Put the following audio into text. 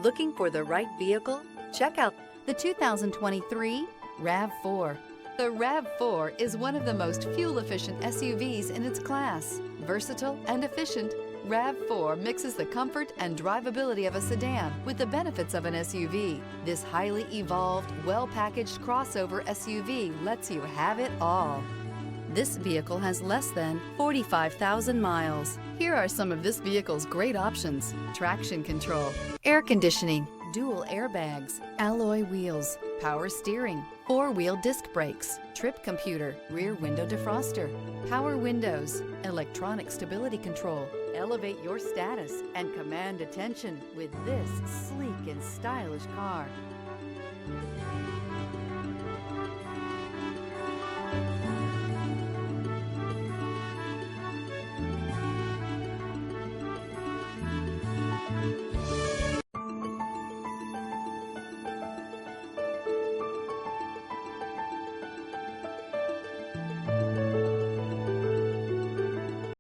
Looking for the right vehicle? Check out the 2023 RAV4. The RAV4 is one of the most fuel-efficient SUVs in its class. Versatile and efficient, RAV4 mixes the comfort and drivability of a sedan with the benefits of an SUV. This highly evolved, well-packaged crossover SUV lets you have it all. This vehicle has less than 45,000 miles. Here are some of this vehicle's great options: traction control, air conditioning, dual airbags, alloy wheels, power steering, four-wheel disc brakes, trip computer, rear window defroster, power windows, electronic stability control. Elevate your status and command attention with this sleek and stylish car.